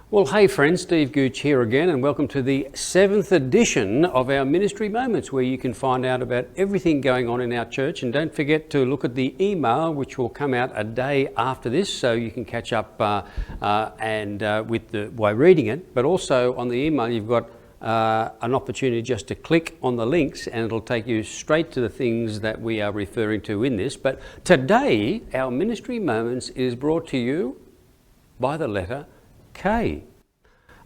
Well, hey friends, Steve Gooch here again, and welcome to the 7th edition of our Ministry Moments, where you can find out about everything going on in our church. And don't forget to look at the email, which will come out a day after this, so you can catch up by reading it. But also on the email, you've got an opportunity just to click on the links, and it'll take you straight to the things that we are referring to in this. But today, our Ministry Moments is brought to you by the letter K.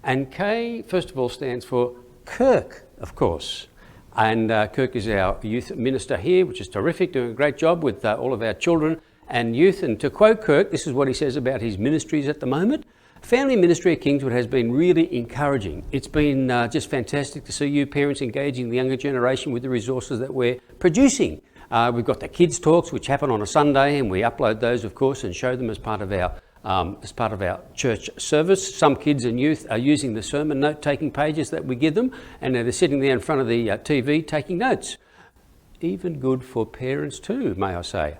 And K, first of all, stands for Kirk, of course. And Kirk is our youth minister here, which is terrific, doing a great job with all of our children and youth. And to quote Kirk, this is what he says about his ministries at the moment. Family ministry at Kingswood has been really encouraging. It's been just fantastic to see you parents engaging the younger generation with the resources that we're producing. We've got the kids' talks, which happen on a Sunday, and we upload those, of course, and show them as part of our church service. Some kids and youth are using the sermon note-taking pages that we give them, and they're sitting there in front of the TV taking notes. Even good for parents too, may I say.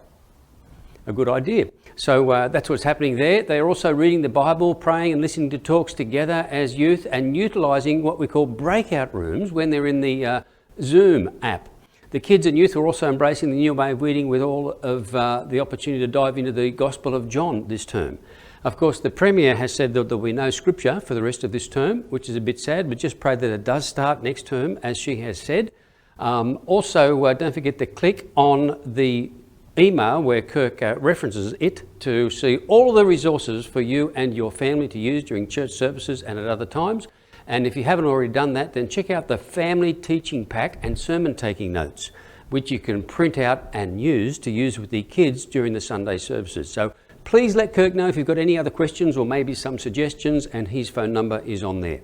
A good idea. So that's what's happening there. They're also reading the Bible, praying and listening to talks together as youth, and utilising what we call breakout rooms when they're in the Zoom app. The kids and youth are also embracing the new way of reading, with all of the opportunity to dive into the Gospel of John this term. Of course, the Premier has said that there will be no scripture for the rest of this term, which is a bit sad, but just pray that it does start next term, as she has said. Also, don't forget to click on the email where Kirk references it to see all of the resources for you and your family to use during church services and at other times. And if you haven't already done that, then check out the Family Teaching Pack and Sermon Taking Notes, which you can print out and use with the kids during the Sunday services. So please let Kirk know if you've got any other questions or maybe some suggestions, and his phone number is on there.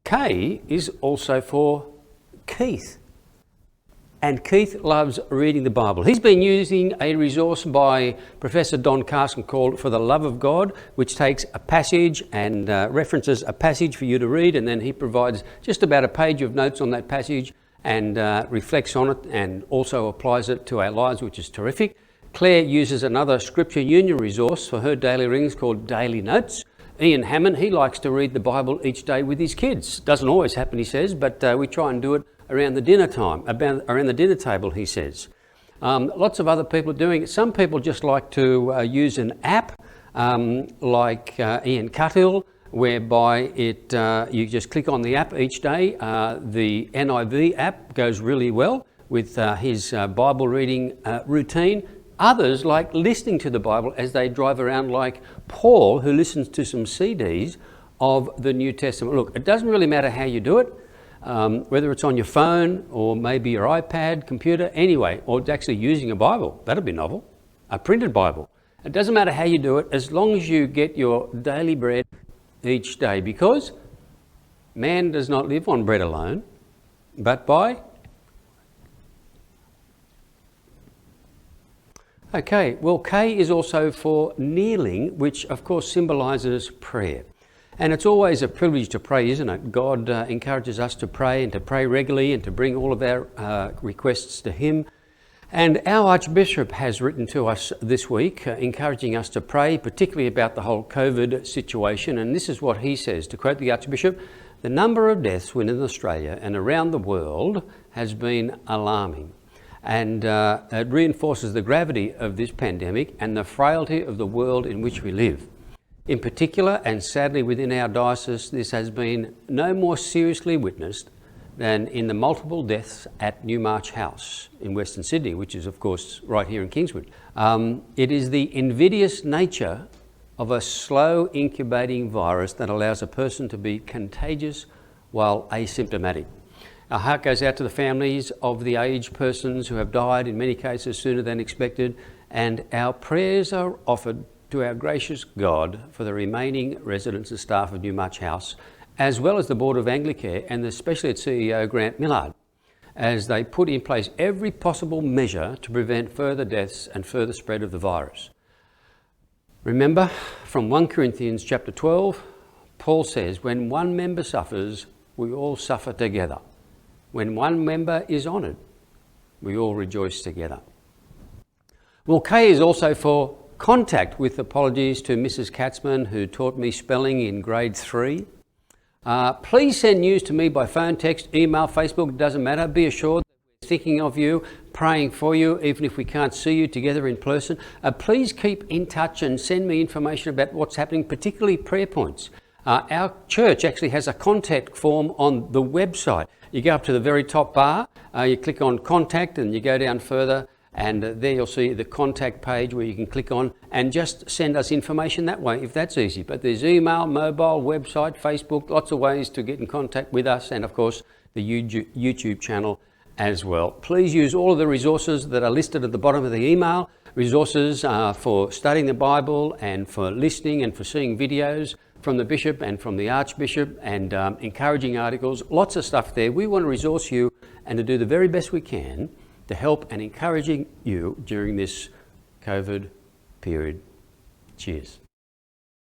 K is also for Keith. And Keith loves reading the Bible. He's been using a resource by Professor Don Carson called For the Love of God, which takes a passage and references a passage for you to read, and then he provides just about a page of notes on that passage and reflects on it and also applies it to our lives, which is terrific. Claire uses another Scripture Union resource for her daily readings called Daily Notes. Ian Hammond, he likes to read the Bible each day with his kids. Doesn't always happen, he says, but we try and do it around the dinner time, around the dinner table, he says. Lots of other people are doing it. Some people just like to use an app like Ian Cuthill, whereby you just click on the app each day. The NIV app goes really well with his Bible reading routine. Others like listening to the Bible as they drive around, like Paul, who listens to some CDs of the New Testament. Look, it doesn't really matter how you do it. Whether it's on your phone or maybe your iPad, computer, anyway, or actually using a Bible. That'd be novel. A printed Bible. It doesn't matter how you do it, as long as you get your daily bread each day, because man does not live on bread alone, but by... Okay, well, K is also for kneeling, which of course symbolises prayer. And it's always a privilege to pray, isn't it? God encourages us to pray and to pray regularly and to bring all of our requests to Him. And our Archbishop has written to us this week, encouraging us to pray, particularly about the whole COVID situation. And this is what he says, to quote the Archbishop: "The number of deaths within Australia and around the world has been alarming. And it reinforces the gravity of this pandemic and the frailty of the world in which we live. In particular, and sadly within our diocese, this has been no more seriously witnessed than in the multiple deaths at Newmarch House in Western Sydney, which is of course right here in Kingswood. It is the invidious nature of a slow incubating virus that allows a person to be contagious while asymptomatic. Our heart goes out to the families of the aged persons who have died, in many cases sooner than expected, and our prayers are offered to our gracious God for the remaining residents and staff of Newmarch House, as well as the Board of Anglicare and especially its CEO Grant Millard, as they put in place every possible measure to prevent further deaths and further spread of the virus." Remember, from 1 Corinthians chapter 12, Paul says, "When one member suffers, we all suffer together. When one member is honoured, we all rejoice together." Well, K is also for contact, with apologies to Mrs. Katzman, who taught me spelling in grade 3. Please send news to me by phone, text, email, Facebook, it doesn't matter. Be assured that we're thinking of you, praying for you, even if we can't see you together in person. Please keep in touch and send me information about what's happening, particularly prayer points. Our church actually has a contact form on the website. You go up to the very top bar, you click on contact, and you go down further, and there you'll see the contact page where you can click on and just send us information that way, if that's easy. But there's email, mobile, website, Facebook, lots of ways to get in contact with us, and of course the YouTube channel as well. Please use all of the resources that are listed at the bottom of the email, resources for studying the Bible and for listening and for seeing videos from the Bishop and from the Archbishop, and encouraging articles, lots of stuff there. We want to resource you and to do the very best we can to help and encouraging you during this COVID period. Cheers.